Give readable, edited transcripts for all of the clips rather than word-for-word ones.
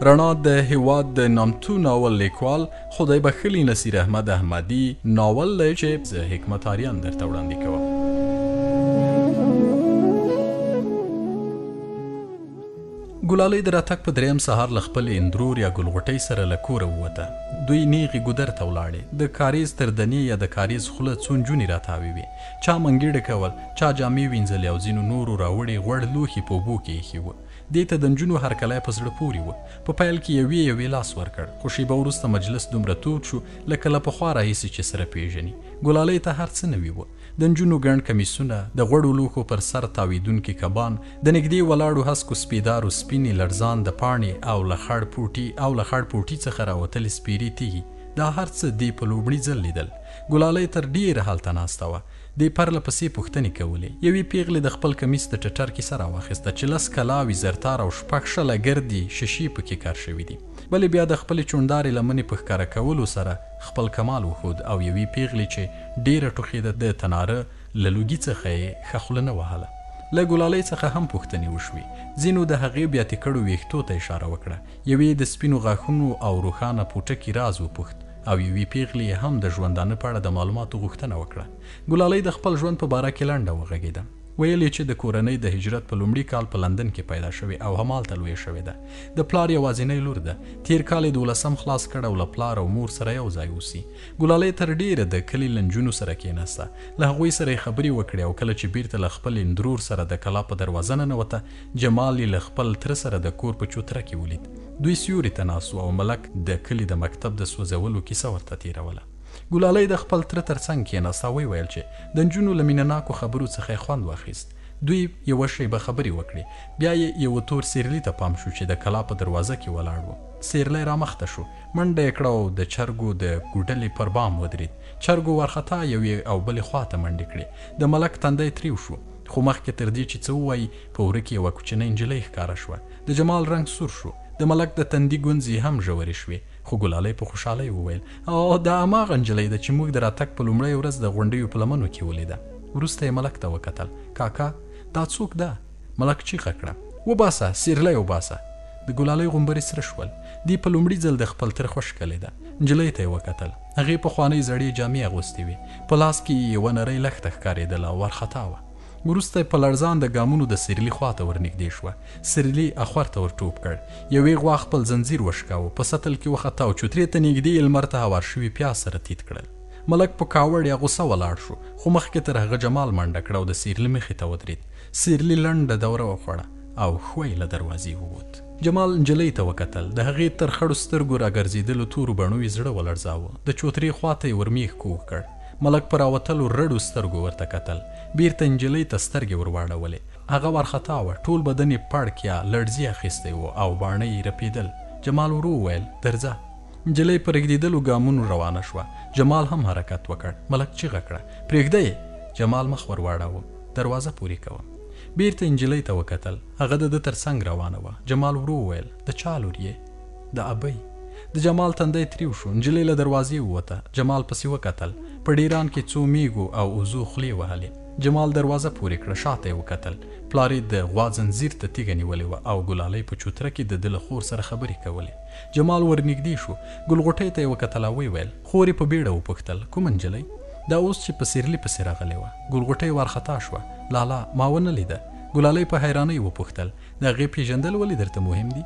رڼا د هیواد د نامتو ناول لیکوال خدای بخښلي نصیر احمد احمدي ناول دی چې زه حکمت ارین درته وړاندې کوم. ګلالۍ د راتګ په دریم سهار له خپل اندرور یا ګلغوټۍ سره له کوره ووته. دوی نیغې ګودر ته ولاړې. د کاریز تر دنې یا د کاریز خوله څو نجونې راتاوې وې. چا منګېډه کول، چا جامې وینځلې او ځینو نورو راوړې غوړ لوښي په اوبو کې ایښي وو. دې ته د نجونو هرکلی په زړه پورې و. په پیل کې یوې لاس ورکړ، خو شیبه وروسته مجلس دومره تود شو لکه له پخوا راهیسې چې سره پیژني. ګلالۍ ته هر څه نوي وو. د نجونو ګڼ کمیسونه، د غوړو لوښو پر سر تاویدونکي کبان، د نږدې ولاړو هسکو سپیدارو سپینې لړزان د پاڼې او له خړ پوټي څخه راوتلې سپیرې تیږې، دا هر څه دې په لومړي ځل لیدل. ګلالۍ تر ډېره هلته ناسته وه. دې پرله پسې پوښتنې کولې. یوې پیغلې د خپل کمیس د ټټر کیسه راواخیسته چې 10 کلاوې زرتار او 6 ګردې شیشې پکې کار شوي دي. بلې بیا د خپلې چونډارې لمنې په ښکاره کولو سره خپل کمال وښود او یوې پیغلې چې ډېره ټوخېده د تناره له لوګي څخه یې ښه خوله نه وهله. له ګلالۍ څخه هم پوښتنې وشوې. ځینو د هغې بیا تکړو ویښتو ته اشاره وکړه. یوې د سپینو غاښونو او روښانه پوټکي راز وپوښت او یوې پیغلې هم د ژوندانه په اړه د معلوماتو غوښتنه وکړه. ګلالۍ د خپل ژوند په باره کې لنډه وغږېده. ویل یې چې د کورنۍ د هجرت په لومړي کال په لندن کې پیدا شوې او همالته لویه شوې ده. د پلار یوازینۍ لور ده. تیر کال یې 12 خلاص کړ او له پلار او مور سره یو ځای اوسي. ګلالۍ تر ډېره د کلي له نجونو سره کېناسته. له هغوی سره یې خبرې وکړې او کله چې بیرته له خپل اندرور سره د کلا په دروازه ننوته، جمال یې له خپل تره سره د کور په چوتره کې ولید. دوی سیوري ته ناست و او ملک د کلي د مکتب د سوځولو کیسه ورته تېروله. ګلالۍ د خپل تره تر څنګ کېناسته او ویل چې د نجونو له مینهناکو خبرو څخه یې خوند واخیست. دوی یوه شیبه خبرې وکړې. بیا یې یوه تور سیرلي ته پام شو چې د کلا په دروازه کې ولاړ و. سیرلی رامخته شو، منډه یې کړه او د چرګو د ګوډلې پر بام ودرېد. چرګو وارخطا یوې او بلې خواته منډې کړې. د ملک تندی تریو شو، خو مخکې تر دې چې څه ووایي په وره کې یوه کوچنۍ نجلۍ ښکاره شوه. د جمال رنګ سور شو. د ملک د تندي ګونځې هم ژورې شوې. خو ګلالۍ په خوشحالۍ وویل او دا هماغه نجلۍ ده چې موږ د راتګ په لومړۍ ورځ د غونډیو په لمنو کې ولیده. وروسته یې ملک ته وکتل. کاکا دا څوک ده؟ ملک چیغه کړه. وباسه سیرلی وباسه. د ګلالۍ غومبرې سره شول. دې په لومړي ځل د خپل تره خوش کلی ده. نجلۍ ته یې وکتل. هغې پخوانۍ زړې جامې اغوستې وې. په لاس کې یې یوه نرۍ لښته ښکارېدله او وارخطا وه. وروسته په لړزان د ګامونو د سیرلي خواته ورنږدې شوه. سیرلي اخور ته ور ټوپ کړ. یوې غوا خپل زنځیر وشکاوه، په سطل کې وخته او چوترې ته نږدې لمر ته هوار شوي پیاز سره تیت کړل. ملک په کاوړ یا غوسه ولاړ شو، خو مخکې تر هغه جمال منډه کړه او د سیرلي مخې ته ودرېد. سیرلي لنډه دوره وخوړه او ښوی له دروازې ووت. جمال نجلۍ ته وکتل. د هغې تر خړو سترګو راګرځېدلو تورو بڼو یې زړه ولړزاوه. د چوترې خواته یې ورمیښ کوږ کړ. ملک په راوتلو رډو سترګو ورته کتل. بیرته نجلۍ ته سترګې ورواړولې. هغه وارخطا وه. ټول بدن یې پړک یا لړزې اخیستی و او باڼه یې رپېدل. جمال ورو وویل درځه. نجلۍ په رېږدېدلو ګامونو روانه شوه. جمال هم حرکت وکړ. ملک چیغه کړه پرېږده یې. جمال مخ ور واړاوه. دروازه پورې کوم. بیرته نجلۍ ته وکتل. هغه د ده تر څنګ روانه وه. جمال ورو وویل د چا لور یې؟ د ابۍ. د جمال تندی تریو شو. نجلۍ له دروازې ووته. جمال پسې وکتل. په ډیران کې څو میږو او وزو خولې وهلې. جمال دروازه پورې کړه. شاته یې وکتل. پلار یې د غوا زنځیر ته تیږه نیولې وه او ګلالۍ په چوتره کې د ده له خور سره خبرې کولې. جمال ورنږدې شو. ګلغوټۍ ته یې وکتل او ویل. خور یې په بیړه وپوښتل کومه نجلۍ؟ دا اوس چې په سیرلي پسې راغلې وه. ګلغوټۍ وارخطا شوه. لالا ما ونه لیده. ګلالۍ په حیرانۍ وپوښتل د هغې پیژندل ولې درته مهم دي؟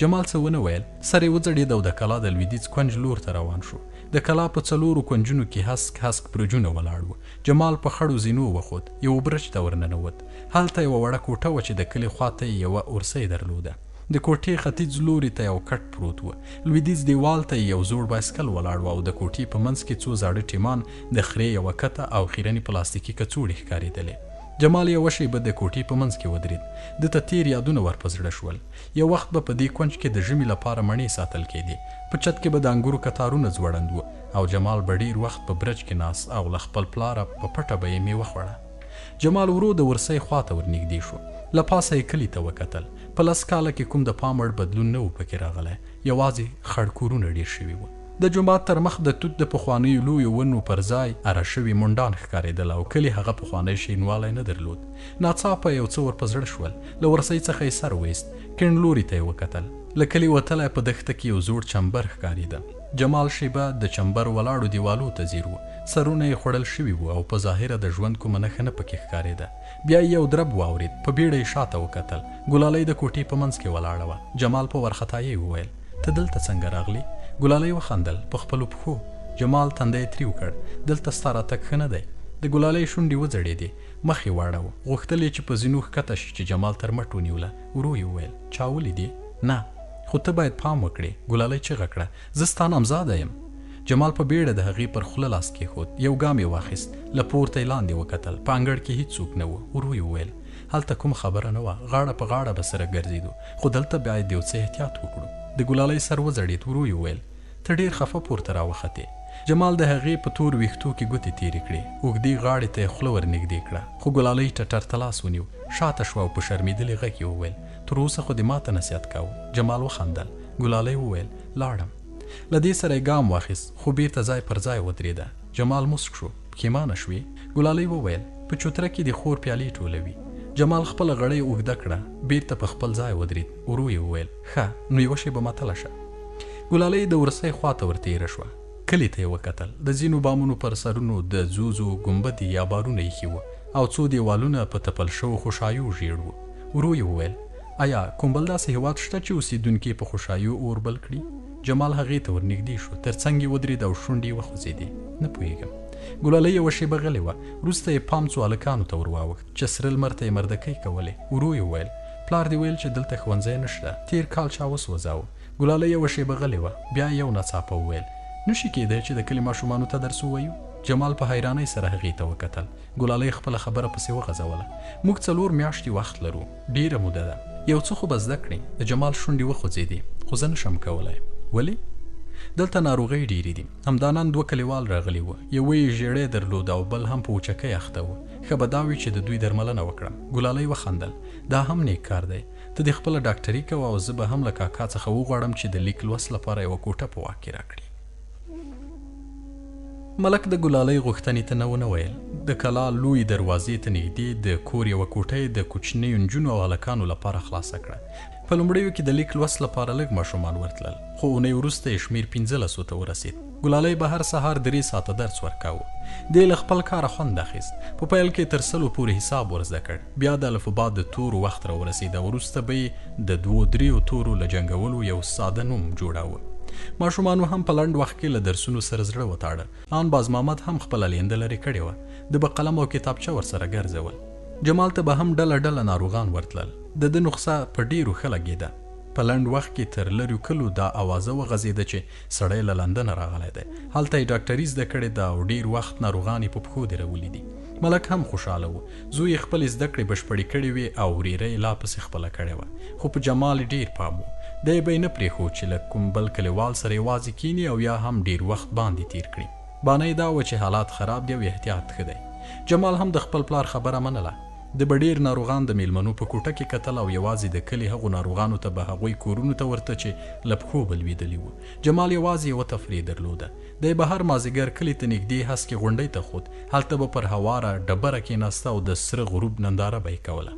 جمال څه ونه ویل. سر یې وځړېد او د کلا د لویدیځ کونج لور ته روان شو. د کلا په 4 کونجونو کې هسک برجونه ولاړ وو. جمال په خړو زینو وخوت. یو برج ته ورننوت. هلته یوه وړه کوټه وه چې د کلي خواته یې یوه اورسۍ درلوده. د کوټې ختیځ لوري ته یو کټ پروت و. لویدیځ دیوال ته یو زوړ بایسکل ولاړ و او د کوټې په منځ کې څو زاړه ټیمان، د خرې یوه کته او خیرنې پلاستیکي کڅوړې ښکارېدلې. جمال یوه شیبه د کوټې په منځ کې ودرېد. ده ته تېر یادونه ور په زړه شول. یو وخت به په دې کونج کې د ژمي لپاره مڼې ساتل کېدې. په چت کې به د انګورو کتارونه ځوړند وو او جمال به ډېر وخت په برج کې ناست او له خپل پلاره په پټه به یې میوه خوړه. جمال ورو د ورسۍ خواته ورنږدې شو. له پاسه یې کلي ته وکتل. په 10 کاله کې کوم د پام وړ بدلون نه و پکې راغلی. یوازې خړ کورونه ډېر شوي وو. د جومات تر مخ د توت د پخوانیو لویو ونو پر ځای اره شوي منډان ښکارېدل او کلي هغه پخوانی شینوالی نه درلود. ناڅاپه یو څه ور په زړه شول. له ورسۍ څخه یې سر ویست، کیڼ لوري ته یې وکتل. له کلي وتلی په دښته کې یو زوړ چمبر ښکارېده. جمال شیبه د چمبر ولاړو دیوالو ته ځیر و. سرونه یې خوړل شوي وو او په ظاهره د ژوند کومه نښه نه پکې ښکارېده. بیا یې یو درب واورېد. په بیړه یې شاته وکتل. ګلالۍ د کوټې په منځ کې ولاړه وه. جمال په وارخطایۍ وویل: ته دلته څنګه راغلی؟ ګلالۍ وخندل په خپلو پښو. جمال تندی تریو کړ. دلته ستا راتګ ښه نه دی. د ګلالۍ شونډې وځړېدې. مخ یې واړاوه. غوښتل یې چې په زینو ښکته شي چې جمال تر مټ ونیوله. ورو یې وویل: چا ولیدې؟ نه، خو ته باید پام وکړې. ګلالۍ چیغه کړه: زه ستا نامزاده یم. جمال په بیړه د هغې پر خوله لاس کېښود. یو ګام یې واخیست. له پورته یې لاندې وکتل. په انګړ کې هیڅوک نه و. ورو یې وویل: هلته کوم خبره نه وه. غاړه په غاړه به سره ګرځېدو، خو دلته باید یو څه احتیاط وکړو. د ګلالۍ سر وځړېد. ورو یې وویل: ته ډېر خفه پورته راوختې. جمال د هغې په تور ویښتو کې ګوتې تېرې کړې. اوږدې غاړې ته یې خوله ور نږدې کړه، خو ګلالۍ ټټر ته لاس ونیو. شاته شوه او په شرمېدلي غږ یې وویل: تر اوسه خو دې ماته نصیحت کاوه. جمال وخندل. ګلالۍ وویل: لاړم. له دې سره یې ګام واخیست، خو بېرته ځای پر ځای ودرېده. جمال مسک شو. پښېمانه شوې؟ ګلالۍ وویل: په چوتره کې د خور پیالې ټولوي. جمال خپله غړۍ اوږده کړه. بېرته په خپل ځای ودرېد. ورو یې وویل: ښه، نو یوه شېبه متله شه. ګلالۍ د ورسۍ خواته ور تېره شوه. کلي ته یې وکتل. د ځینو بامونو پر سرونو د زوزو ګنبدې یا بارونه ایښي وو او څو دیوالونه په تپل شوو خوشایو ژېړ وو. ورو یې وویل: آیا کوم بل داسې هېواد شته چې اوسېدونکي په خوشایو اور بل کړي؟ جمال هغې ته ور نږدې شو. تر څنګ یې ودرېد او شونډې یې وخوځېدې. نه پوهېږم. ګلالۍ یوه شېبه غلې وه. وروسته یې پام څو هلکانو ته ور واوښت چې سره لمر ته یې مردکۍ کولې. ورو یې وویل: پلار دې ویل چې دلته ښوونځی نشته. تېر کال چا وسوځاوه. ګلالۍ یوه شېبه غلې وه. بیا یو ناڅاپه وویل: نشي کېدی چې د کلي ماشومانو ته درس ووایو؟ جمال په حیرانۍ سره هغې ته وکتل. ګلالۍ خپله خبره پسې وغځوله: موږ 4 میاشتې وخت لرو. ډېره موده ده. یو څه خو به زده کړې. د جمال شونډې وخوځېدې. خو زه نشم کولی. ولې؟ دلته ناروغۍ ډېرې دي. همدا نن 2 کلیوال راغلي وو. یوه یې ژېړی درلود او بل هم په وچکۍ اخته و. ښه به دا وي چې د دوی درملنه وکړم. ګلالۍ وخندل: دا هم نیک کار دی. ته دې خپله ډاکټري کوه او زه به هم له کاکا څخه وغواړم چې د لیک لوست لپاره یوه کوټه په واک کې راکړي. ملک د ګلالۍ غوښتنې ته نه ونه ویل. د کلا لوی دروازې ته نږدې د کور یوه کوټه یې د کوچنیو نجونو او هلکانو لپاره خلاصه کړه. په لومړیو کې د لیک لوست لپاره لږ ماشومان ورتلل، خو اونۍ وروسته یې شمېر 15 ته ورسېد. ګلالۍ به هر سهار 3 ساعته درس ورکاوه. دې له خپل کاره خوند اخیست. په پیل کې تر 100 پورې حساب ورزده کړ. بیا د الفبا د تورو وخت راورسېد او وروسته به یې د 2-3 تورو له جنګولو یو ساده نوم جوړاوه. ماشومانو هم په لنډ وخت کې له درسونو سره زړه وتاړه. ان باز محمد هم خپله لینده لرې کړې وه. د به قلم او کتابچه ورسره ګرځول. جمال ته به هم ډله ډله ناروغان ورتلل. د ده نسخه په ډېرو ښه لګېده. په لنډ وخت کې تر لرې کلو دا اوازه وغځېده چې سړی له لندنه راغلی دی. هلته یې ډاکټري زده کړې ده او ډېر وخت ناروغان یې په پښو درولي دي. ملک هم خوشحاله و. زوی یې خپلې زده کړې بشپړې کړې وې او ورېره یې لا پسې خپله کړې وه. خو په جمال ډېر پام و. دی به یې نه پرېښود چې له کوم بل کلیوال سره یوازې کیني او یا هم ډېر وخت باندې تیر کړي. بانه یې دا وه چې حالات خراب دي او احتیاط ښه دی. جمال هم د خپل پلار خبره منله. د به ډېر ناروغان د میلمنو په کوټه کې کتل او یوازې د کلي هغو ناروغانو ته به هغوی کورونو ته ورته چې له پښو به لوېدلي وو. جمال یوازې یوه تفریح درلوده. دی به هر مازدیګر کلي ته نږدې هسکې غونډۍ ته خود. هلته به پر هواره ډبره کېناسته او د سره غروب ننداره به یې کوله.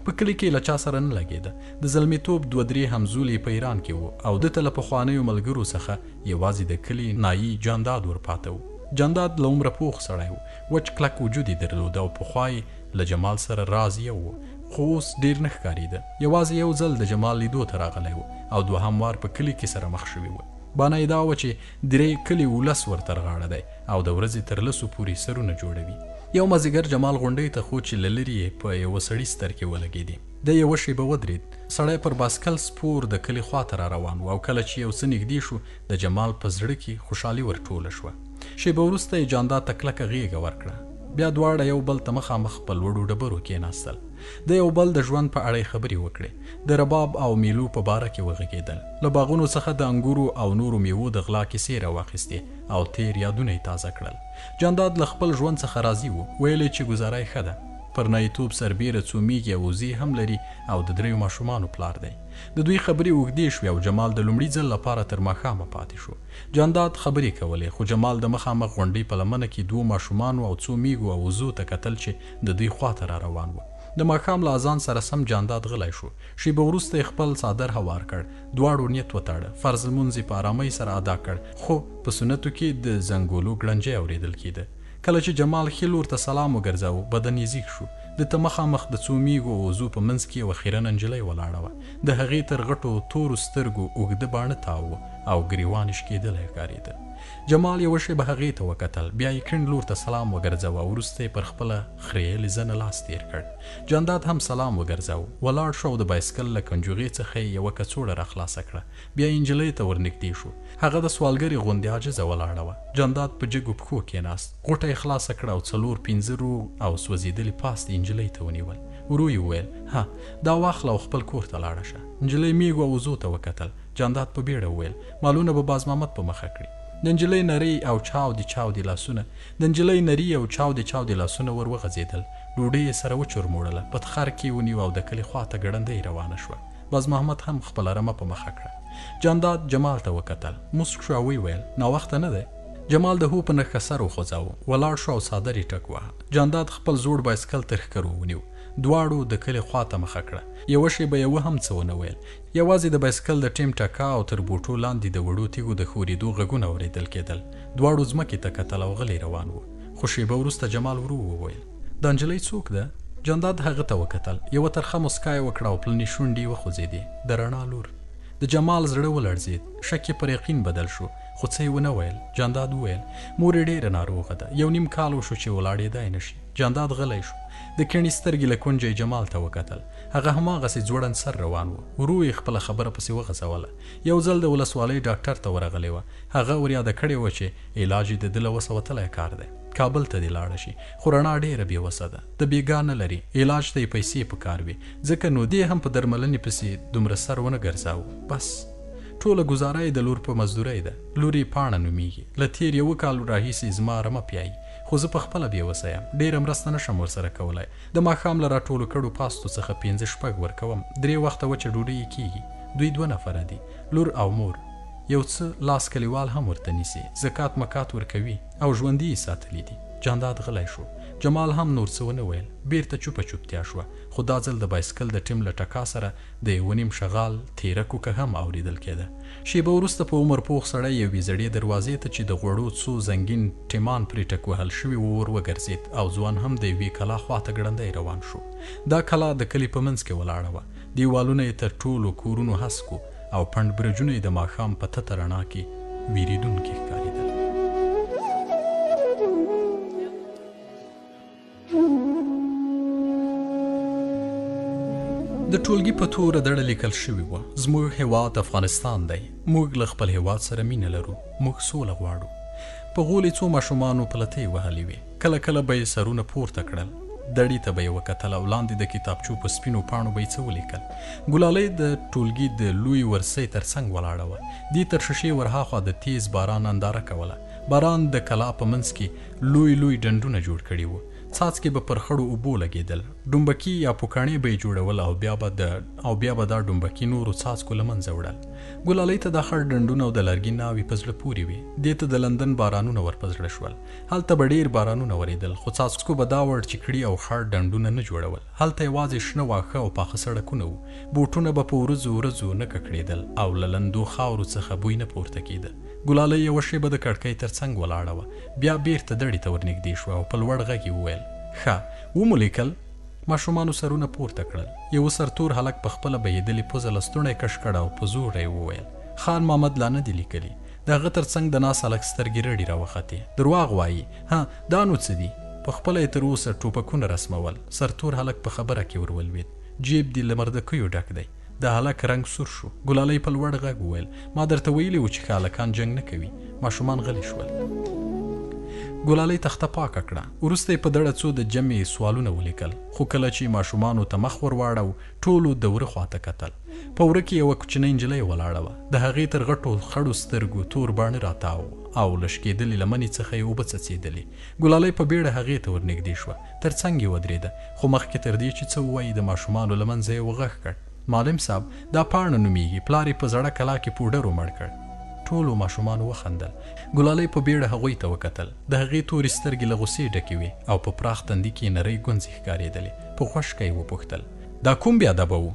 په کلي کې له چا سره نه لګېده. د زلمیتوب 2-3 همزولي په ایران کې وو او دته له پخوانیو ملګرو څخه یوازې د کلي نایي جانداد ورپاته و. جانداد له عمره پوخ سړی و. وچ کلک وجود یې درلود او پخوا یې له جمال سره راز یو و، خو اوس ډېر نه ښکارېده. یوازې یو ځل د جمال لیدو ته راغلی و او 2هم وار په کلي کې سره مخ شوي و. بانه یې دا وه چې 3 کلي 19 ورته رغاړه دی او د ورځې تر 10 پورې سرونه جوړوي. یو مازدیګر جمال غونډۍ ته خو چې له لرې یې په یوه سړي ستر کې ولګېدې. د یوه شېبه ودرېد. سړی پر باسکل سپور د کلي خواته را روان و او کله چې یو څه نږدې شو د جمال په زړه کې خوشحالي ورټوله شوه. شېبه وروسته یې جانداد ته کلکه غېږه ورکړه. بیا دواړه یو بل ته مخامخ په لوړو ډبرو کېناستل. د یو بل د ژوند په اړه خبرې وکړې. د رباب او میلو په باره کې وغږېدل. له باغونو څخه د انګورو او نورو میوو د غلا کیسې راواخیستې او تېر یادونه یې تازه کړل. جانداد له خپل ژوند څخه راضي و. ویل یې چې ګزاره یې ښه ده. پر نایتوب سربیره څو میږي او وزې هم لري او د 3 ماشومانو پلار دی. د دوی خبرې اوږدې شوې او جمال د لومړي ځل لپاره تر ماښامه پاتې شو. جانداد خبرې کولې خو جمال د مخامخ غونډۍ په لمنه کې 2 ماشومانو او 2 میږو او وزو ته کتل چې د دوی خواته را روان و. د ماښام له اذان سره سم جانداد غلی شو. شیبه وروسته خپل څادر هوار کړ. دواړو نیت وتاړه. فرض لمونځ په آرامۍ سره ادا کړ خو په سنتو کې د زنګولو ګړنجی اورېدل کېده. کله چې جمال ښي لور ته سلام وګرځاوه بدن یې زیږ شو. د ته مخامخ د 2 میږو او وزو په منځ کې یوه خیرنه نجلۍ ولاړه وه. د هغې تر غټو تورو سترګو اوږده باڼه تاو او ګریوان یې شکېدلی ښکارېده. جمال یوه شیبه هغې ته وکتل بیا یې کیڼ لور ته سلام وګرځاوه او وروسته یې پر خپله خریلې زنه لاس تیر کړ. جانداد هم سلام وګرځاوه. ولاړ شو او د بایسکل له کنجوغې څخه یې یوه کڅوړه راخلاصه کړه. بیا یې نجلۍ ته ورنږدې شو. هغه د سوالګرې غوندې عاجزه ولاړه وه. جانداد په جګو پښو کېناست. غوټه یې خلاصه کړه او 4-5 روغ او سوځېدلي پاس یې نجلۍ ته ونیول. ورو یې وویل ها دا واخله او خپل کور ته لاړه شه. نجلۍ میږو او وزو ته وکتل. جانداد په بیړه وویل مالونه به باز محمد په مخه کړي. د نجلۍ نرۍ او چاودې لاسونه ور وغځېدل. ډوډۍ یې سره وچرموړله. په تخر کې ونیو او د کلي خواته ګړندۍ روانه شوه. باز محمد هم خپله رمه په مخه کړه. جانداد جمال ته وکتل. مسک شو او ویل ناوخته نه دی. جمال د هو په نښه سر وخوځاوه. ولاړ شو او څادر یې ټک واهه. جانداد خپل زوړ بایسکل تر ښکرو ونیو. دواړو د کلي خواته مخه کړه. یوه شیبه یوه هم څه ونه ویل. یوازې د بایسکل د ټیم ټکا او تر بوټو لاندې د وړو تیږو د ښورېدو غږونه اورېدل کېدل. دواړو ځمکې ته کتل او غلی روان وو. خو شیبه وروسته جمال ورو وویل دا نجلۍ څوک ده؟ جانداد هغه ته وکتل. یوه ترخه مسکا یې وکړه او پلنې شونډې یې وخوځېدې. د رڼا لور. د جمال زړه ولړزېد. شک یې پر یقین بدل شو خو څه یې ونه ویل. جانداد وویل مور یې ډېره ناروغه ده. 1.5 کال وشو چې ولاړېدای نه شي. جانداد غلی شو. د کیڼې سترګې له کونجه جمال ته وکتل. هغه هماغسې ځوړند سر روان و. ورو یې خپله خبره پسې وغځوله. یو ځل د ولسوالۍ ډاکټر ته ورغلی وه. هغه ور یاده کړې وه چې علاج یې د ده له وسه وتلی کار دی. کابل ته دې لاړه شي خو رڼا ډېره بېوسه ده. د بېګا نه لري. علاج ته یې پیسې پکار وي ځکه نو دې هم په درملنې پسې دومره سر ونه ګرځاوه. بس ټوله ګزاره یې د لور په مزدورۍ ده. لور یې پاڼه نومیږي. له تېر 1 کال راهیسې زما رمه پیایي خو زه په خپله بېوسه یم. ډېره مرسته نشم ورسره کولی. د ماښام له راټولو کړو پاستو څخه 5-6 ورکوم. 3 وخته وچه ډوډۍ یې کېږي. دوی 2 نفره دي لور او مور. یو څه لاس کلیوال هم ورته نیسي. زکات مکات ورکوي او ژوندي یې ساتلي دي. جانداد غلی شو. جمال هم نور څه ونه ویل. بیرته چوپه چوپتیا شوه خو دا ځل د بایسکل د ټیم له ټکا سره د 1.5 شغال تیره کوکه هم اورېدل کېده. شیبه وروسته په عمر پوخ سړی یوې زړې دروازې ته چې د غوړو څو زنګین ټیمان پرې ټک وهل شوي ور وګرځېد او ځوان هم د یوې کلا خواته ګړندی روان شو. دا کلا د کلي په منځ کې ولاړه وه. دیوالونه یې تر ټولو کورونو هسکو او پنډ برجونه یې د ماښام په تته رڼا کې ویریدونکي ښکارېدل. د ټولګي په توره دړه لیکل شوي وه زموږ هیواد افغانستان دی. موږ له خپل هیواد سره مینه لرو. موږ سوله غواړو. په غولې څو ماشومانو پلتې وهلې وې. کله کله به یې سرونه پورته کړل. دړې ته به یې وکتل او لاندې د کتابچو په سپینو پاڼو به یې څه ولیکل. ګلالۍ د ټولګي د لوی ورسۍ تر څنګ ولاړه وه. دې تر شیشې ورهاخوا د تیز باران ننداره کوله. باران د کلا په منځ کې لوی ډنډونه جوړ کړي وو. څاڅکې به پر خړو اوبو لګېدل. ډومبکي یا پوکاڼې به یې جوړول او بیا به دا ډومبکي نورو څاڅکو له منځه وړل. ګلالۍ ته دا خړ ډنډونه او د لرګي ناوې په زړه پورې وې. دې ته د لندن بارانونه ور په زړه شول. هلته به ډېر بارانونه ورېدل خو څاڅکو به دا وړ چې کړي او خړ ډنډونه نه جوړول. هلته یوازې شنه واښه او پاخه سړکونه وو. بوټونه به په ورځو نه ککړېدل او له لندو خاورو څخه بوی نه پورته کېده. ګلالۍ یوه شیبه د کړکۍ تر څنګ ولاړه وه. بیا بیرته دړې ته ورنږدې شوه او په لوړ غږ یې وویل ښه ومو لیکل؟ ماشومانو سرونه پورته کړل. یوه سرتور هلک په خپله بهېدلې پوزه لستوڼی کش کړ او په زوره یې وویل خان محمد لا نه دي لیکلي. د هغه تر څنګ د ناست هلک سترګې رډې راوختې. درواغ وایي. ها دا نو څه دي؟ په خپله یې تر اوسه ټوپکونه رسمول. سرتور هلک په خبره کې ورولوېد. جیب دې له مردکیو ډک دی. د هلک رنګ سور شو. ګلالۍ په لوړ غږ وویل ما درته ویلي و چې هلکان جنګ نه کوي. ماشومان غلي شول. ګلالۍ تخته پاکه کړه. وروسته یې په دړه څو د جمع سوالونه ولیکل خو کله چې ماشومانو ته مخ ور واړو ټولو د وره خواته کتل. په وره کې یوه کوچنۍ نجلۍ ولاړه وه. د هغې تر غټو خړو سترګو تور باڼه راتاو او له شکېدلې لمنې څخه یې اوبه څڅېدلې. ګلالۍ په بیړه هغې ته ورنږدې شوه. تر څنګ یې ودرېده، خو مخکې تر دې چې څه ووایي د ماشومانو له منځه یې وغږ کړ: معلم صاحب، دا پاڼه نومیږي، پلار یې په زړه کلا کې پوډرو مړ کړ. ټولو ماشومانو وخندل. ګلالۍ په بیړه هغوی ته وکتل. د هغې تورې سترګې له غوسې ډکې وې او په پراخ تندي کې نرۍ ګونځې ښکارېدلې. په غوښکه یې وپوښتل: دا کوم بیادبه و؟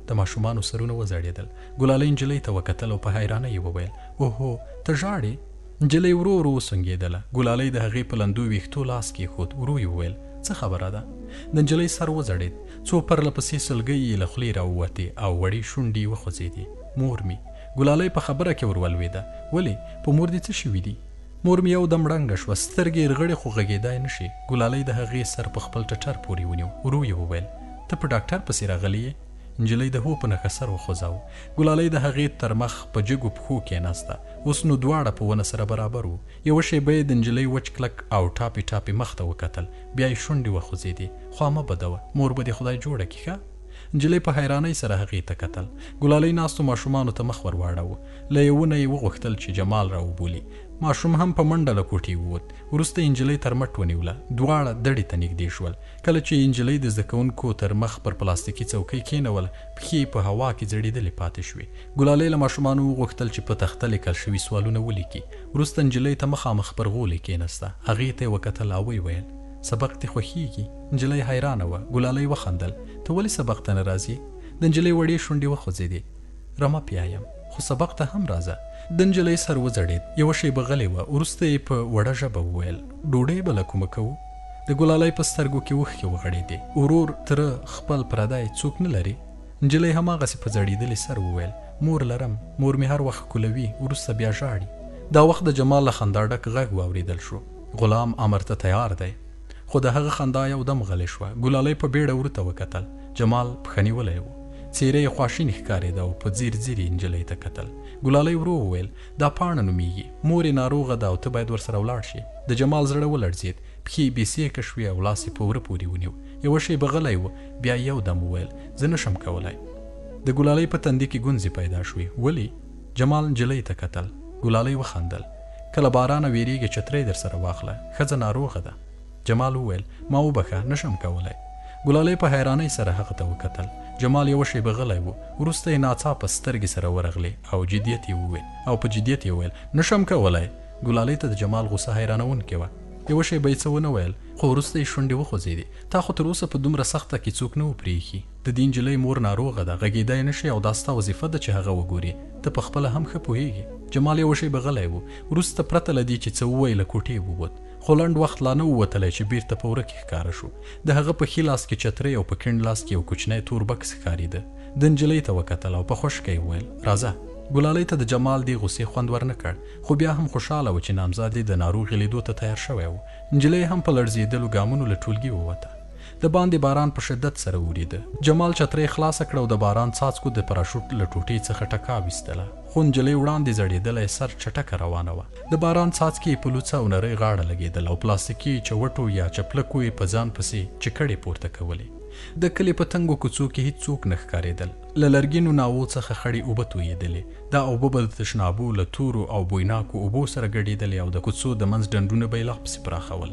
د ماشومانو سرونه وځړېدل. ګلالۍ نجلۍ ته وکتل او په حیرانۍ یې وویل: اوهو، ته ژاړې؟ نجلۍ ورو ورو وسونګېدله. ګلالۍ د هغې په لندو ویښتو لاس کېښود. ورو یې وویل: څه خبره ده؟ د نجلۍ سر وځړېد. څو پرله پسې سلګۍ یې له خولې راووتې او وړې شونډې یې وخوځېدې. مور مې. ګلالۍ په خبره کې ورولوېده. ولې؟ په مور دې څه شوي دي؟ مور مې یو دم ړنګه شوه، سترګې یې رغړې خو غږېدای نه شي. ګلالۍ د هغې سر په خپل ټټر پورې ونیو. ورو یې وویل: ته په ډاکټر پسې راغلی یې؟ نجلۍ د هو په نښه سر وخوځاوه. ګلالۍ د هغې تر مخ په جګو پښو کېناسته. اوس نو دواړه په ونه سره برابر وو. یوه شېبه یې د نجلۍ وچ کلک او ټاپې ټاپې مخ ته وکتل. بیا یې شونډې وخوځېدې. خوا مه بدوه، مور به دې خدای جوړه کړي. ښه؟ نجلۍ په حیرانۍ سره هغې ته کتل. ګلالۍ ناستو ماشومانو ته مخ ور واړاوه. له یوه نه یې وغوښتل چې جمال راوبولي. ماشوم هم په منډه له کوټې ووت. وروسته یې نجلۍ تر مټ ونیوله. دواړه دړې ته نږدې شول. کله چې نجلۍ د زده کوونکو تر مخ پر پلاستیکي څوکۍ کېنول، پښې په هوا کې ځړېدلې پاتې شوې. ګلالۍ له ماشومانو وغوښتل چې په تخته لیکل شوي سوالونه ولیکي. وروسته نجلۍ ته مخامخ پر غولې کېناسته. هغې ته یې وکتل او ویې ویل: سبق دې خوښېږي؟ نجلۍ حیرانه وه. ګلالۍ وخندل: ته ولې سبق ته نه راځې؟ د نجلۍ وړې شونډې وخوځېدې. رمه پیایم، خو سبق ته هم راځه. د نجلۍ سر وځړېد. یوه شېبه غلې وه. وروسته یې په وړه ژبه وویل: ډوډۍ به له کومه کوو؟ د ګلالۍ په سترګو کې اوښکې وغړېدې. ورور، تره، خپل پردی څوک نه لري؟ نجلۍ هماغسې په ځړېدلي سر وویل: مور لرم، مور مې هر وخت ښکلوي، وروسته بیا ژاړي. دا وخت د جمال له خندا ډک غږ واورېدل شو: غلام امر ته تیار دی. خو د هغه خندا یو دم غلې شوه. ګلالۍ په بیړه ورته وکتل. جمال پښه نیولی و. څېره یې خواشینې ښکارېده او په ځیر ځیر یې نجلۍ ته کتل. ګلالۍ ورو وویل: دا پاڼه نومیږي، مور یې ناروغه ده او ته باید ورسره ولاړ شې. د جمال زړه ولړزېد. پښې یې بېسېکه شوې او لاس یې په وره پورې ونیو. یوه شېبه غلی و. بیا یو دم وویل: زه نشم کولی. د ګلالۍ په تندي کې ګونځې پیدا شوې. ولې؟ جمال نجلۍ ته کتل. ګلالۍ وخندل. کله بارانه ویریږي چترۍ در سره واخله، ښځه ناروغه ده. جمال وویل: ما وبخه، نشم کولی. ګلالۍ په حیرانۍ سره هغه ته وکتل. جمال یوه شېبه غلی و. وروسته یې ناڅاپه سترګې سره ورغلې او جدیت یې وویل او په جدیت یې وویل: نشم کولی. ګلالۍ ته د جمال غوسه حیرانوونکې وه. یوه شېبه یې څه ونه ویل، خو وروسته یې شونډې وخوځېدې. تا خو تر اوسه په دومره سخته کې څوک نه و پرېښي. د دې نجلۍ مور ناروغه ده، غږېدای نه شي او دا ستا وظیفه ده چې هغه وګورې. ته په خپله هم ښه پوهېږې. جمال یوه شېبه غلی و. وروسته پرته له دې چې څه ووایي له کوټې ووت. خو لنډ وخت لا نه ووتلی چې بیرته په وره کې ښکاره شو. د هغه په ښي لاس کې چترۍ او په کیڼ لاس کې یو کوچنی تور بکس ښکارېده. د نجلۍ ته وکتل او په خوشکه یې وویل: راځه. ګلالۍ ته د جمال دې غوسې خوند ور نه کړ، خو بیا هم خوشحاله و چې نامزاد یې د ناروغې لیدو ته تیار شوی و. نجلۍ هم په لړزېدلو ګامونو له ټولګي ووته. د باندې باران په شدت سره وریده. جمال چترۍ خلاصه کړه او د باران څاڅکو د پراشوټ له ټوټې څخه ټکا ویستله. خو نجلۍ وړاندې ځړېدلی سر چټکه روانه وه. د باران څاڅکي یې په لوڅه او نرۍ غاړه لګېدل او پلاستیکي چوټو یا چپلکو یې په ځان پسې چکړې پورته کولې. د کلي په تنګو کوڅو کې هیڅوک نه ښکارېدل. له لرګینو ناوو څخه خړې اوبه تویېدلې. دا اوبه به د تشنابو له تورو او بویناکو اوبو سره ګډېدلې او د کوڅو د منځ ډنډونه به یې لا پسې پراخول.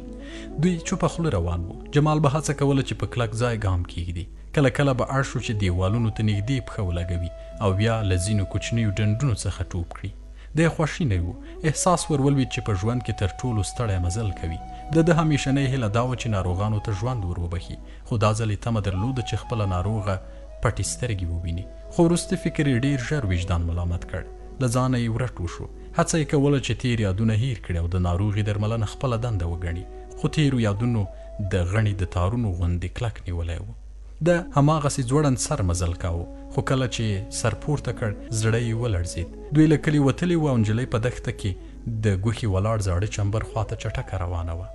دوی چوپه خوله روان وو. جمال به هڅه کوله چې په کلک ځای ګام کېږدي. کله کله به اړ شو چې دیوالونو ته نږدې پښه ولګوي او بیا له ځینو کوچنیو ډنډونو څخه ټوپ کړي. دی خواشینی و. احساس ورولوید چې په ژوند کې تر ټولو ستړی مزل کوي. د همیشنۍ هیله دا وه چې ناروغانو ته ژوند ور وبخي، خو دا ځل یې تمه درلوده چې خپله ناروغه پټې سترګې وویني. خو وروستي فکر یې ډېر ژر وجدان ملامت کړ. له ځانه یې ورټ وشو. هڅه یې کوله چې تېر یادونه هیر کړي او د ناروغې درملنه خپله دنده وګڼي، خو تېرو یادونو د غڼې د تارونو غوندې کلک نیولی و. د هماغسې ځوړند سر مزل کاوه، خو کله چې سر پورته کړ زړه یې ولړزېد. دوی له کلي وتلي وو او نجلۍ په دښته کې د ګوښې ولاړ زاړه چمبر خواته چټکه روانه وه.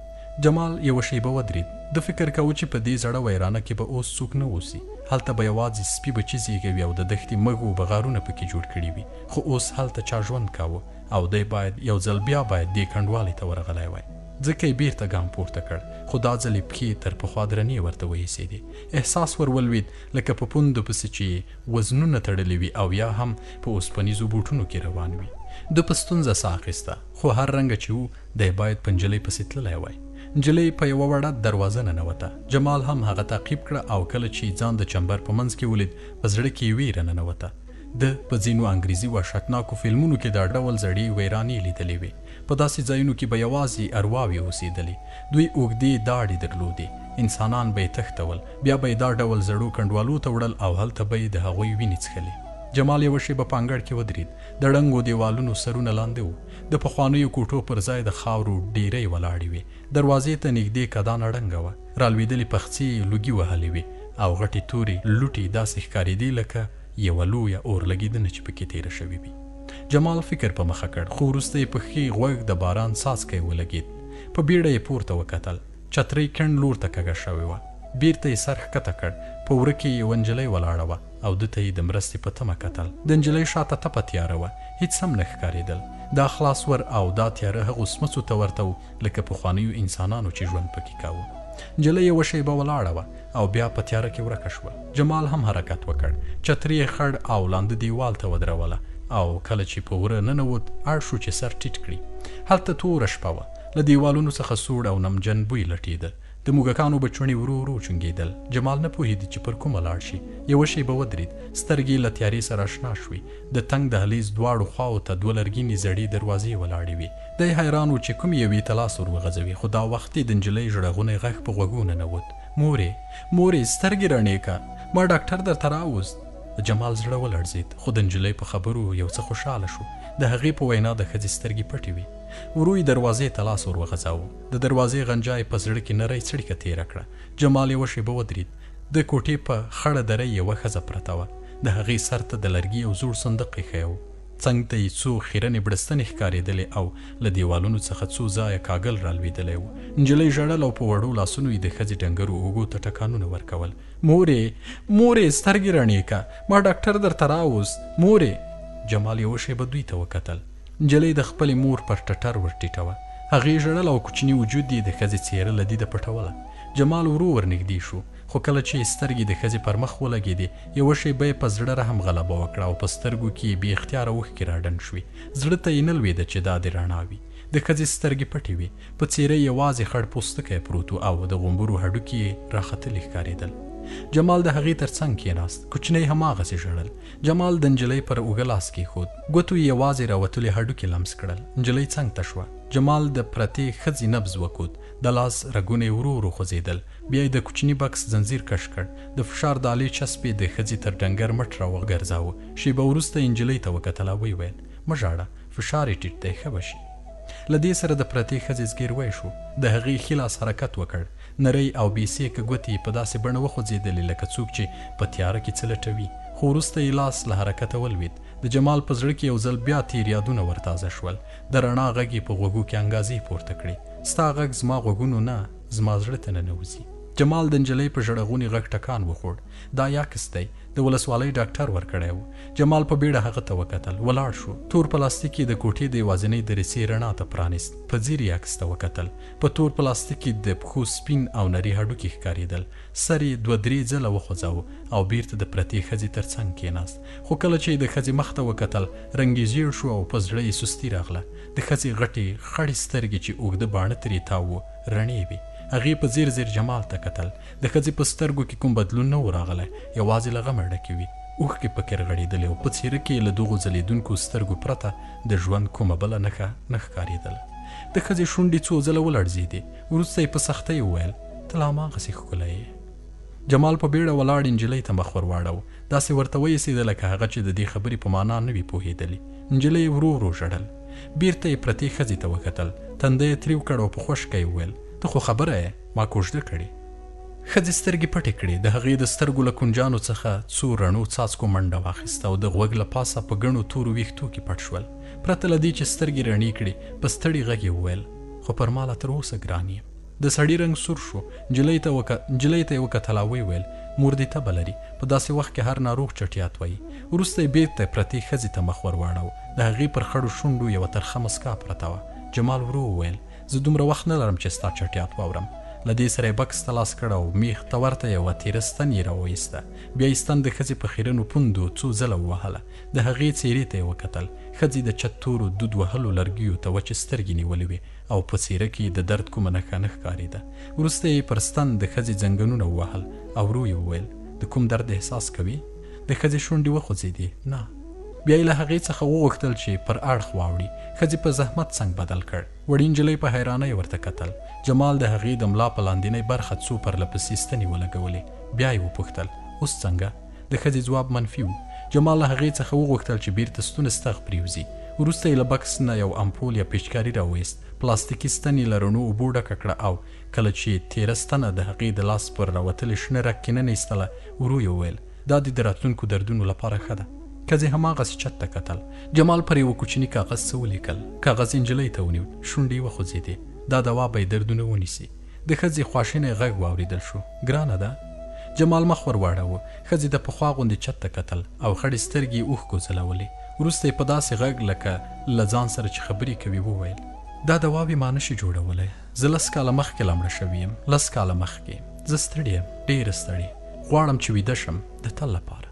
جمال یوه شېبه ودرېد. د فکر کوه چې په دې زړه ویرانه کې به اوس څوک نه اوسي. هلته به یوازې سپي بچي زېږوي او د دښتې مږو بغارونه پکې جوړ کړي وي. خو اوس هلته چا ژوند کاوه او دی باید یو ځل بیا باید دې کنډوالې ته ورغلی وای. ځکه یې بیرته ګام پورته کړ، خو دا ځل یې پښې تر پخوا درنې ورته وایسېدې. احساس ور ولوید لکه په پوندو پسې چې وزنونه تړلي وي او یا هم په اوسپنیزو بوټونو کې روان وي. د په ستونزه ساه اخیسته، خو هر رنګه چې و دی باید په نجلۍ پسې تللی وای. نجلۍ په یوه وړه دروازه ننوته. جمال هم هغه تعقیب کړه او کله چې ځان د چمبر په منځ کې ولید په زړه کې یې ویره ننوته. د په ځینو انګریزي وحشتناکو فلمونو کې دا ډول زړې ویرانې لیدلې وې. په داسې ځایونو کې به یوازې ارواوې اوسېدلې. دوی اوږدې داړې درلودې، انسانان به یې تښتول، بیا به یې دا ډول زړو کنډوالو ته وړل او هلته به یې د هغوی وینې څښلې. جمال یوه شېبه په انګړ کې ودرېد. د ړنګو دیوالونو سرونه لاندې وو. د پخوانیو کوټو پر ځای د خاورو ډیرۍ ولاړې وې. دروازې ته نږدې کدانه ړنګه وه. رالوېدلې پخڅې یې لوګي وهلې وې او غټې تورې لوټې داسې ښکارېدې لکه یوه لویه اورلګېدنه چې پکې تېره شوې وي. جمال فکر په مخه کړ، خو وروسته یې په ښي غوږ د باران څاڅکی ولګېد. په بیړه یې پورته وکتل. چترۍ کیڼ لور ته کږه شوې وه. بیرته یې سر ښکته کړ. په وره کې یوه نجلۍ ولاړه وه او ده ته یې د مرستې په تمه کتل. د نجلۍ شاته تپه تیاره وه، هېڅ هم نه ښکارېدل. دا خلاص ور او دا تیاره هغو سمڅو ته ورته و لکه پخوانیو انسانانو چې ژوند پکې کاوه. نجلۍ یوه شېبه ولاړه وه او بیا په تیاره کې ورکه شوه. جمال هم حرکت وکړ. چترۍ یې خړ او لاندې دیوال ته ودروله او کله چې په وره ننوت اړ شو چې سر ټیټ کړي. هلته توره شپه وه. له دیوالونو څخه سوړ او نمجن بوی لټېده. د موږکانو بچوڼې ورو ورو چونګېدل. جمال نه پوهېده چې پر کومه لاړ شي. یوه شېبه ودرېد. سترګې له تیارې سره اشنا شوې. د تنګ دهلیز دواړو خواو ته دوه لرګینې زړې دروازې ولاړې وې. دی حیران و چې کوم یوې ته لاس ور وغځوي، خو دا وخت یې د نجلۍ ژړغونی غږ په غوږو ننوت. مورې سترګې رڼې که، ما ډاکټر درته راوست. د جمال زړه ولړزېد، خو د نجلۍ په خبرو یو څه خوشحاله شو. د هغې په وینا د ښځې سترګې پټې وې. ورو یې دروازې ته لاس ور وغځاوه. د دروازې غنجا یې په زړه کې نری څړیکه تېره کړه. جمال یوه شېبه ودرېد. د کوټې په خړه دره یوه ښځه پرته وه. د هغې سر ته د لرګي یو زوړ صندوق ایښی و. څنګ ته یې څو خیرنې بړستنې ښکارېدلې او له دیوالونو څخه څو ځایه کاږل رالوېدلی و. نجلۍ ژړل او په وړو لاسونو یې د ښځې ډنګرو اوږو ته ټکانونه ورکول. مورې سترګې رڼې که، ما ډاکټر درته راوست. مورې. جمال یوه شېبه دوی ته وکتل. نجلۍ د خپلې مور پر ټټر ورټیټوه. هغې ژړل او کوچني وجود یې د ښځې څېره له دیده پټوله. جمال ورو ورنږدې شو، خو کله چې سترګې د ښځې پر مخ ولګېدې یوه شېبه یې په زړه رحم غلبه وکړه او په سترګو کې یې بې اختیاره اوښکې راډنډ شوې. زړه ته یې نه لوېده چې دا دې رڼا وي. د ښځې سترګې پټې وې. په څېره یې یوازې خړ پوستکی پروت و او د غومبرو هډوکي یې راختلي ښکارېدل. جمال د هغې تر څنګ کېناست. کوچنی هماغسې ژړل. جمال د نجلۍ پر اوږه لاس کېښود. ګوتو یې یوازې راوتلي هډوکي لمس کړل. نجلۍ څنګ ته شوه. جمال د پرتې ښځې نبض وکوت. د لاس رګونه یې ورو ورو خوځېدل. بیا یې د کوچني بکس زنځیر کش کړ. د فشار د آلې چسپ یې د ښځې تر ډنګر مټ راوګرځاوه. شېبه وروسته یې نجلۍ ته وکتل او ویې ویل، مه ژاړه، فشار یې ټیټ دی، ښه به شي. له دې سره د پرتې ښځې زګیروی شو. د هغې ښي لاس حرکت وکړ. نری او بې سیکه ګوتې په داسې بڼه وخوځېدلې لکه څوک چې په تیاره کې څه لټوي. خو وروسته یې لاس له حرکته ولوېد. د جمال په زړه کې یو ځل بیا تېر یادونه ورتازه شول. د رڼا غږ یې په غوږو کې انګازې پورته کړې. ستا غږ زما غوږونو نه، زما زړه ته ننوځي. جمال د نجلۍ په ژړغوني غږ ټکان وخوړ. دا یاکس دی، د ولسوالۍ ډاکټر ورکړی و. جمال په بیړه هغه ته وکتل. ولاړ شو. تور پلاستیک یې د کوټې د یوازینۍ درسي رڼا ته پرانیست. په ځیر یې عکس ته وکتل. په تور پلاستیک کې د پښو سپین او نري هډوکي ښکارېدل. سر یې 2-3 ځله وخوځاوه او بیرته د پرتې ښځې تر څنګ کېناست. خو کله چې د ښځې مخ ته وکتل رنګ یې ژیړ شو او په زړه یې سستي راغله. د ښځې غټې خړې سترګې چې اوږده باڼه ترې تاو وو رڼې وې. هغې په ځیر ځیر جمال ته کتل. د ښځې په سترګو کې کوم بدلون نه و راغلی، یوازې له غمه ډکې وې. اوښکې پکې رغړېدلې او په څېره کې له دغو ځلېدونکو سترګو پرته د ژوند کومه بله نښه نه ښکارېدله. د ښځې شونډې څو ځله ولړزېدې. وروسته یې په سختۍ وویل، ته لا هماغسې ښکلی یې. جمال په بیړه ولاړ نجلۍ ته مخ ور واړو. داسې ورته وایسېده لکه هغه چې د دې خبرې په معنا نه وي پوهېدلې. نجلۍ ورو ورو ژړل. بیرته یې پرتې ښځې ته وکتل. تنده یې تریو کړ او په خوشکه یې وویل، ته خو خبره یې، ما کوژده کړې. ښځې سترګې پټې کړې. د هغې د سترګو له کونجانو څخه څو رڼو څاڅکو منډه واخیسته او د غوږ له پاسه په ګڼو تورو ویښتو کې پټ شول. پرته له دې چې سترګې رڼې کړي، په ستړي غږ یې وویل، خو پر ما لا تر اوسه ګران یم. د سړي رنګ سور شو. نجلۍ ته یې وکتل او ویې ویل، مور دې تبه لري. په داسې وخت کې هر ناروغ چټیات وایي. وروسته یې بېرته پرتې ښځې ته مخ ور واړو. د هغې پر خړو شونډو یوه ترخه مسکا پرته وه. جمال ورو وویل، زه دومره وخت نه لرم چې ستا چټیات واورم. له دې سره یې بکس ته لاس کړ او میخ ته ورته یوه تیره ستن یې راوایسته. بیا یې ستن د ښځې په خیرنو پوندو څو ځله ووهله. د هغې څېرې ته یې وکتل. ښځې د چت تورو دود وهلو لرګیو ته وچې سترګې نیولې وې او په څېره کې د درد کومه نښه نه ښکارېده. وروسته یې پر ستن د ښځې زنګنونه ووهل او ورو یې وویل د کوم درد احساس کوي؟ د ښځې شونډې وخوځېدې. نه. بیا یې له هغې څخه وغوښتل چې پر اړخ واوړي. ښځې په زحمت څنګ بدل کړ. وړې نجلۍ په حیرانۍ ورته کتل. جمال د هغې د ملا په لاندینۍ برخه څو پرلپسې ستنې ولګولې. بیا یې وپوښتل اوس څنګه؟ د ښځې ځواب منفي و. جمال له هغې څخه وغوښتل چې بیرته ستونې ستغ پرېوځي. وروسته یې له بکس نه یو امپول یا پیچکاري راوایست. پلاستیکي ستن یې له رڼو اوبو ډکه کړه او کله چې تیره ستنه د هغې د لاس پر راوتلې شنه رګ کې ننیستله ورو یې وویل دا د راتلونکو دردونو لپاره ښه ده. ښځې هماغسې چت ته کتل. جمال پر یوه کوچني کاغذ څه ولیکل. کاغذ نجلۍ ته ونیو. شونډې یې وخوځېدې. دا دوا به یې دردونه ونیسي. د ښځې خواشینی غږ واورېدل شو. ګرانه ده؟ جمال مخ ور واړاوه. ښځې د پخوا غوندې چت ته کتل او خړې سترګې یې اوښکو ځلولې. وروسته یې په داسې غږ لکه له ځان سره چې خبرې کوي وویل دا دواوې ما نشي جوړولی. زه 10 کاله مخکې لا مړه شوې یم. 10 کاله مخکې. زه ستړې یم، ډېره ستړې. غواړم چې ویده شم د تل لپاره.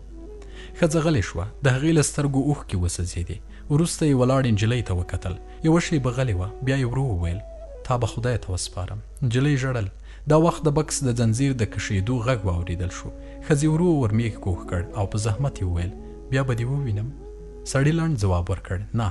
ښځه غلې شوه. د هغې له سترګو اوښکې وسوځېدې. وروسته یې ولاړې نجلۍ ته وکتل. یوه شېبه غلې وه. بیا یې ورو وویل تا به خدای ته وسپارم. نجلۍ ژړل. دا وخت د بکس د ځنځیر د کشېدو غږ واورېدل شو. ښځې ورو ورمیږ کوږ کړ او په زحمت یې وویل بیا به دې ووینم. سړي لنډ ځواب ورکړ نه.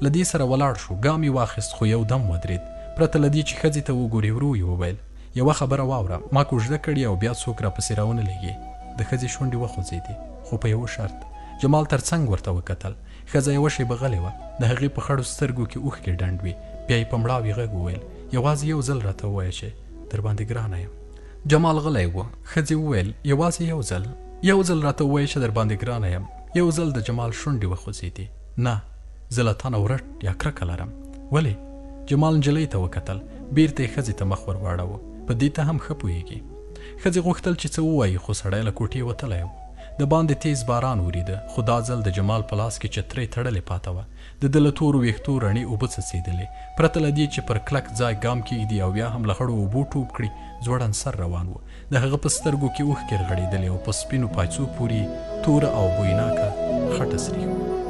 له دې سره ولاړ شو. ګام یې واخیست خو یو دم ودرېد. پرته له دې چې ښځې ته وګوري ورو یې وویل یوه خبره واوره. ما کوژده کړې او بیا څوک راپسې راونه لېږې. د ښځې شونډې وخوځېدې خو په یوه شرط. جمال ترڅنګ ورته وکتل. ښځه یوه شېبه غلې وه. د هغې په خړو سترګو کې اوښکې ډنډ وې. بیا یې په مړاوي غږ وویل یوازې یو ځل راته ووایه چې درباندې ګرانه یم. جمال غلی و. ښځې وویل یوازې یو ځل راته ووایه چې درباندې ګرانه یم. یو ځل د جمال شونډې وخوځېدې. نه زه له تا نه ورټ یا کرکه لرم. ولې؟ جمال نجلۍ ته وکتل. بیرته یې ښځې ته مخ ور واړاوه. په دې ته هم ښه پوهېږي. ښځې غوښتل چې څه ووایي خو سړی له کوټې وتلی و. د باندې تیز باران وریده خو دا ځل د جمال په لاس کې چترۍ تړلې پاته وه. د ده له تورو ویښتو رڼې اوبه څڅېدلې. پرته له دې چې پر کلک ځای ګام کېږدي او بیا هم له خړو اوبو ټوپ کړي ځوړند سر روان و. د هغه په سترګو کې اوښکې رغړېدلې او په سپینو پایڅو پورې توره او بویناکه خټه سریښ و.